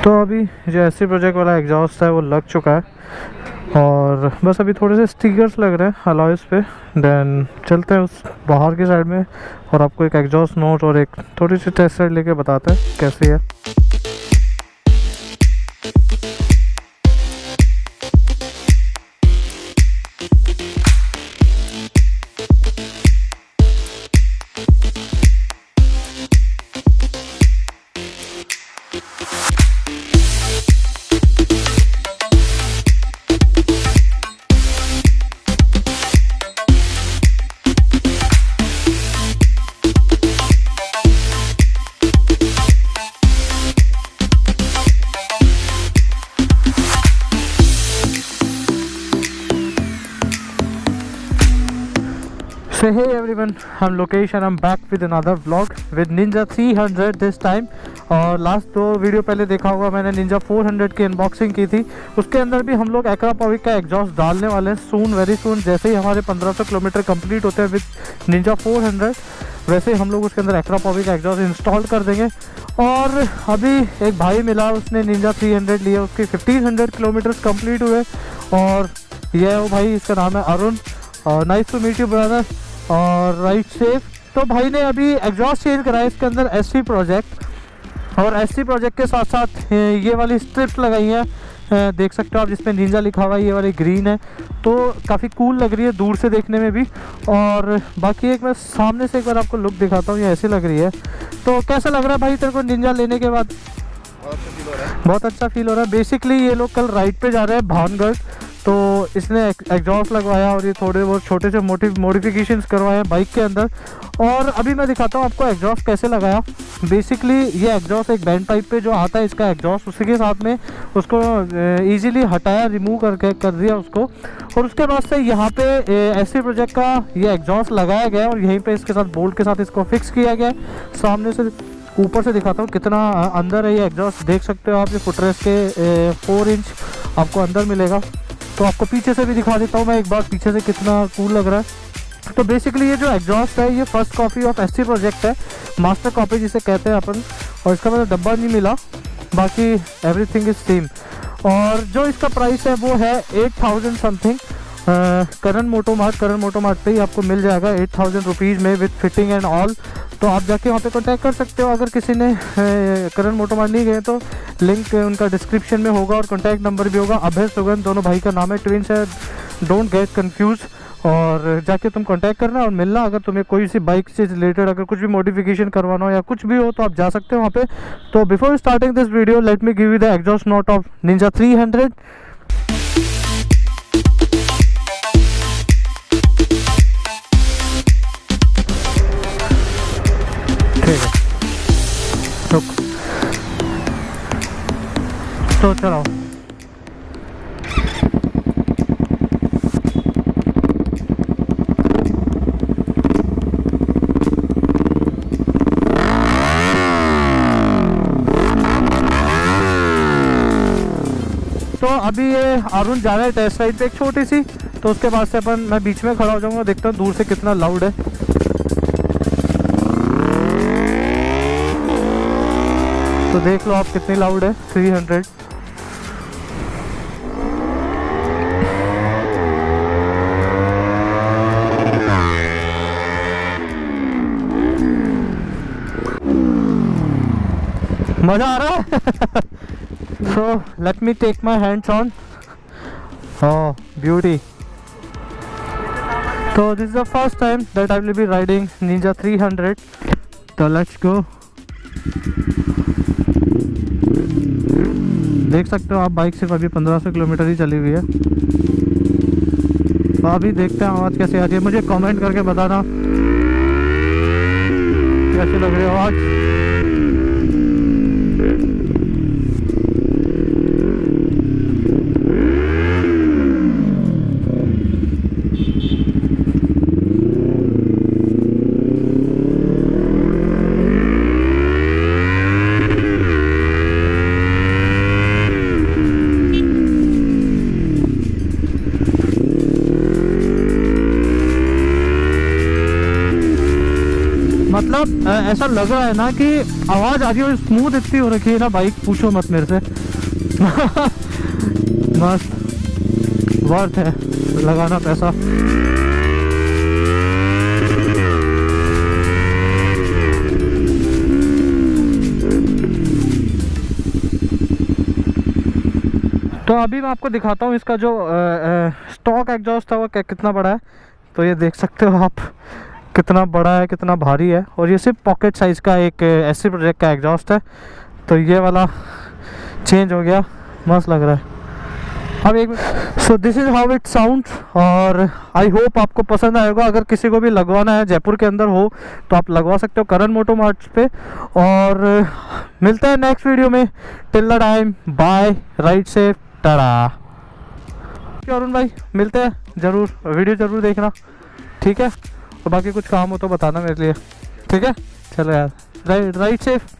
तो अभी जो एससी प्रोजेक्ट वाला एग्जॉस्ट है वो लग चुका है और बस अभी थोड़े से स्टिकर्स लग रहे हैं अलॉयस पे। देन चलते हैं उस बाहर की साइड में और आपको एक एग्जॉस्ट नोट और एक थोड़ी सी टेस्ट साइड लेके बताते हैं कैसी है। So hey everyone, I'm Lokesh and I'm back with another vlog with Ninja 300 this time। और लास्ट दो वीडियो पहले देखा होगा मैंने Ninja 400 की अनबॉक्सिंग की थी, उसके अंदर भी हम लोग एक्रापोविक का एग्जॉस्ट डालने वाले हैं सून, वेरी सून। जैसे ही हमारे 1500 किलोमीटर कंप्लीट होते हैं विद Ninja 400 वैसे ही हम लोग उसके अंदर एक्रापोविक एग्जॉस्ट इंस्टॉल कर देंगे। और अभी एक भाई मिला, उसने Ninja 300 लिया, उसके 1500 किलोमीटर कंप्लीट हुए और ये है वो भाई, इसका नाम है अरुण। और nice to meet you brother और राइट सेफ। तो भाई ने अभी एग्जॉस्ट चेंज कराया इसके अंदर एससी प्रोजेक्ट, और एससी प्रोजेक्ट के साथ साथ ये वाली स्ट्रिप्स लगाई हैं, देख सकते हो आप, जिसमें निंजा लिखा हुआ है। ये वाली ग्रीन है तो काफ़ी कूल लग रही है दूर से देखने में भी। और बाकी एक मैं सामने से एक बार आपको लुक दिखाता हूँ, ये ऐसी लग रही है। तो कैसा लग रहा है भाई तेरे को निंजा लेने के बाद? बहुत अच्छा फील हो रहा है। बेसिकली ये लोग कल राइड पे जा रहे हैं भानगढ़, तो इसने एग्जॉस्ट लगवाया और ये थोड़े बहुत छोटे से मॉडिफिकेशंस करवाए हैं बाइक के अंदर। और अभी मैं दिखाता हूँ आपको एग्जॉस्ट कैसे लगाया। बेसिकली ये एग्जॉस्ट एक बैंड टाइप पे जो आता है इसका एग्जॉस्ट, उसी के साथ में उसको इजीली हटाया, रिमूव करके कर दिया उसको। और उसके बाद से यहाँ पे एससी प्रोजेक्ट का ये एग्जॉस्ट लगाया गया और यहीं पे इसके साथ बोल्ट के साथ इसको फिक्स किया गया। सामने से ऊपर से दिखाता हूँ कितना अंदर है ये एग्जॉस्ट, देख सकते हो आप। ये फुटरेस्ट के 4 इंच आपको अंदर मिलेगा। तो आपको पीछे से भी दिखा देता हूँ मैं एक बार, पीछे से कितना कूल लग रहा है। तो बेसिकली ये जो एग्जॉस्ट है ये first copy of SC project है, मास्टर कॉपी जिसे कहते हैं अपन। और इसका मतलब डब्बा नहीं मिला, बाकी एवरीथिंग इज सेम। और जो इसका प्राइस है वो है 8000 समथिंग। करन मोटो मार्ट पे ही आपको मिल जाएगा 8000 रुपीज़ में विद फिटिंग एंड ऑल। तो आप जाके वहाँ पे कांटेक्ट कर सकते हो। अगर किसी ने करन मोटो मार्ट नहीं गए तो लिंक उनका डिस्क्रिप्शन में होगा और कांटेक्ट नंबर भी होगा। अभय सुगंध दोनों भाई का नाम है, ट्विंस है, डोंट गेट कंफ्यूज। और जाके तुम कांटेक्ट करना और मिलना। अगर तुम्हें कोई सी बाइक से रिलेटेड अगर कुछ भी मॉडिफिकेशन करवाना हो या कुछ भी हो तो आप जा सकते हो वहाँ पे। तो before starting this video let me give you the exhaust note of Ninja 300। तो चलो तो अभी ये अरुण जा रहा है टेस्ट राइड पे एक छोटी सी, तो उसके बाद से अपन मैं बीच में खड़ा हो जाऊंगा, देखता हूँ दूर से कितना लाउड है। तो देख लो आप कितनी लाउड है 300। मजा आ रहा है। So let me take my hands on. Oh beauty. So this is the first time that I will be riding Ninja 300. So let's go. देख सकते हो आप बाइक सिर्फ अभी 1500 किलोमीटर ही चली हुई है। तो अभी देखते हैं आवाज़ कैसे आ रही है, मुझे कमेंट करके बताना कैसे लग रही है आवाज़। मतलब ऐसा लग रहा है ना कि आवाज़ आ रही है, स्मूथ इतनी हो रखी है ना बाइक, पूछो मत मेरे से। मस्त, वर्थ है लगाना पैसा। तो अभी मैं आपको दिखाता हूँ इसका जो स्टॉक एग्जॉस्ट है वो कितना बड़ा है। तो ये देख सकते हो आप कितना बड़ा है, कितना भारी है। और ये सिर्फ पॉकेट साइज़ का एक एसी प्रोजेक्ट का एग्जॉस्ट है। तो ये वाला चेंज हो गया, मस्त लग रहा है। अब एक so this is how it sound. और आई होप आपको पसंद आएगा। अगर किसी को भी लगवाना है, जयपुर के अंदर हो तो आप लगवा सकते हो करण मोटो मार्ट पे। और मिलते हैं नेक्स्ट वीडियो में। Till the time bye, ride safe, tata. Arun भाई मिलते हैं, ज़रूर वीडियो ज़रूर देखना, ठीक है। और बाकी कुछ काम हो तो बताना मेरे लिए, ठीक है। चलो यार, राइड सेफ।